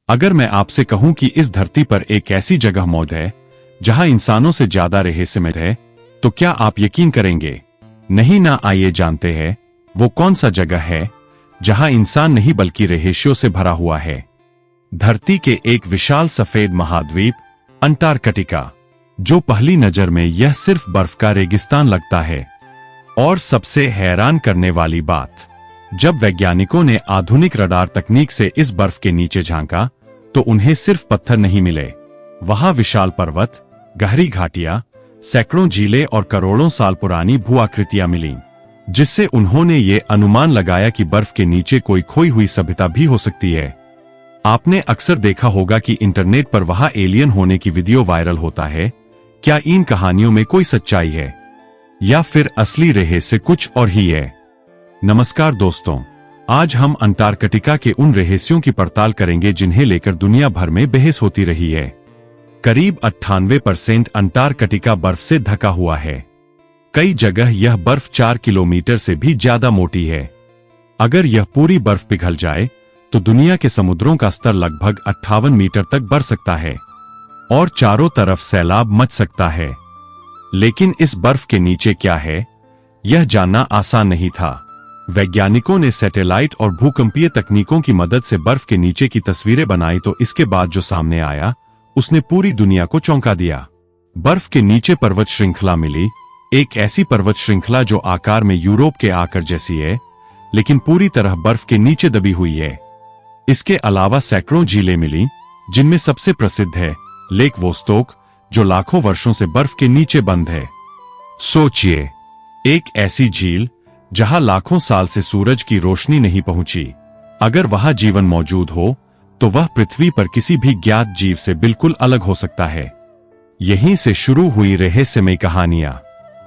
अगर मैं आपसे कहूं कि इस धरती पर एक ऐसी जगह मौजूद है जहां इंसानों से ज्यादा रहस्यमय है, तो क्या आप यकीन करेंगे? नहीं ना, आइए जानते हैं वो कौन सा जगह है जहां इंसान नहीं बल्कि रहस्यों से भरा हुआ है। धरती के एक विशाल सफेद महाद्वीप अंटार्कटिका, जो पहली नजर में यह सिर्फ बर्फ का रेगिस्तान लगता है। और सबसे हैरान करने वाली बात, जब वैज्ञानिकों ने आधुनिक रडार तकनीक से इस बर्फ के नीचे झांका तो उन्हें सिर्फ पत्थर नहीं मिले, वहां विशाल पर्वत, गहरी घाटियां, सैकड़ों झीलें और करोड़ों साल पुरानी भू आकृतियां मिलीं, जिससे उन्होंने ये अनुमान लगाया कि बर्फ के नीचे कोई खोई हुई सभ्यता भी हो सकती है। आपने अक्सर देखा होगा कि इंटरनेट पर वहां एलियन होने की वीडियो वायरल होता है। क्या इन कहानियों में कोई सच्चाई है या फिर असली रहस्य कुछ और ही है? नमस्कार दोस्तों, आज हम अंटार्कटिका के उन रहस्यों की पड़ताल करेंगे जिन्हें लेकर दुनिया भर में बहस होती रही है। करीब 98% अंटार्कटिका बर्फ से ढका हुआ है। कई जगह यह बर्फ 4 किलोमीटर से भी ज्यादा मोटी है। अगर यह पूरी बर्फ पिघल जाए तो दुनिया के समुद्रों का स्तर लगभग 58 मीटर तक बढ़ सकता है और चारों तरफ सैलाब मच सकता है। लेकिन इस बर्फ के नीचे क्या है, यह जानना आसान नहीं था। वैज्ञानिकों ने सैटेलाइट और भूकंपीय तकनीकों की मदद से बर्फ के नीचे की तस्वीरें बनाई तो इसके बाद जो सामने आया उसने पूरी दुनिया को चौंका दिया। बर्फ के नीचे पर्वत श्रृंखला मिली, एक ऐसी पर्वत श्रृंखला जो आकार में यूरोप के आकार जैसी है लेकिन पूरी तरह बर्फ के नीचे दबी हुई है। इसके अलावा सैकड़ों झीलें मिली, जिनमें सबसे प्रसिद्ध है लेक वोस्तोक, जो लाखों वर्षों से बर्फ के नीचे बंद है। सोचिए, एक ऐसी झील जहां लाखों साल से सूरज की रोशनी नहीं पहुंची। अगर वहां जीवन मौजूद हो तो वह पृथ्वी पर किसी भी ज्ञात जीव से बिल्कुल अलग हो सकता है। यहीं से शुरू हुई रहस्यमय कहानियां।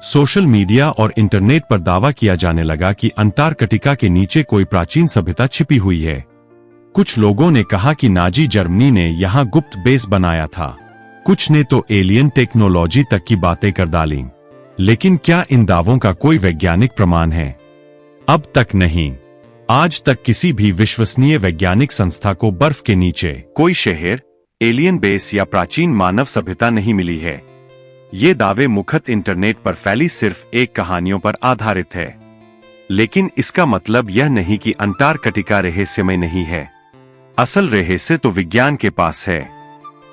सोशल मीडिया और इंटरनेट पर दावा किया जाने लगा कि अंटार्कटिका के नीचे कोई प्राचीन सभ्यता छिपी हुई है। कुछ लोगों ने कहा कि नाजी जर्मनी ने यहां गुप्त बेस बनाया था। कुछ ने तो एलियन टेक्नोलॉजी तक की बातें कर डाली। लेकिन क्या इन दावों का कोई वैज्ञानिक प्रमाण है? अब तक नहीं। आज तक किसी भी विश्वसनीय वैज्ञानिक संस्था को बर्फ के नीचे कोई शहर, एलियन बेस या प्राचीन मानव सभ्यता नहीं मिली है। ये दावे मुख्यतः इंटरनेट पर फैली सिर्फ एक कहानियों पर आधारित है। लेकिन इसका मतलब यह नहीं कि अंटार्कटिका रहस्यमय नहीं है। असल रहस्य तो विज्ञान के पास है।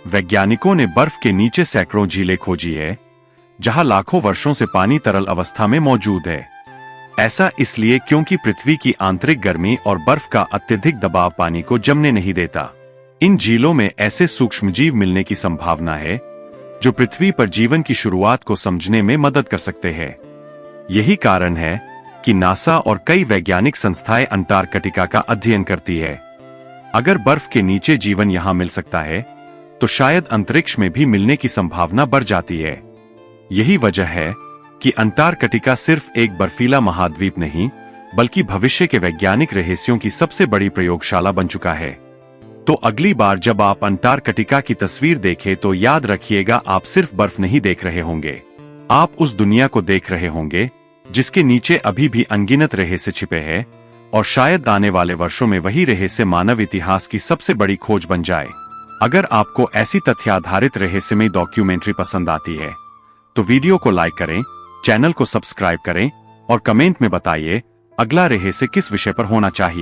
वैज्ञानिकों ने बर्फ के नीचे सैकड़ों झीलें खोजी है जहां लाखों वर्षों से पानी तरल अवस्था में मौजूद है। ऐसा इसलिए क्योंकि पृथ्वी की आंतरिक गर्मी और बर्फ का अत्यधिक दबाव पानी को जमने नहीं देता। इन झीलों में ऐसे सूक्ष्मजीव मिलने की संभावना है जो पृथ्वी पर जीवन की शुरुआत को समझने में मदद कर सकते हैं। यही कारण है कि नासा और कई वैज्ञानिक संस्थाएं अंटार्कटिका का अध्ययन करती है। अगर बर्फ के नीचे जीवन यहां मिल सकता है तो शायद अंतरिक्ष में भी मिलने की संभावना बढ़ जाती है। यही वजह है कि अंटार्कटिका सिर्फ एक बर्फीला महाद्वीप नहीं, बल्कि भविष्य के वैज्ञानिक रहस्यों की सबसे बड़ी प्रयोगशाला बन चुका है। तो अगली बार जब आप अंटार्कटिका की तस्वीर देखें तो याद रखिएगा, आप सिर्फ बर्फ नहीं देख रहे होंगे, आप उस दुनिया को देख रहे होंगे जिसके नीचे अभी भी अनगिनत रहस्य छिपे हैं। और शायद आने वाले वर्षों में वही रहस्य मानव इतिहास की सबसे बड़ी खोज बन जाए। अगर आपको ऐसी तथ्याधारित रहस्यमय डॉक्यूमेंट्री पसंद आती है तो वीडियो को लाइक करें, चैनल को सब्सक्राइब करें और कमेंट में बताइए अगला रहस्य किस विषय पर होना चाहिए।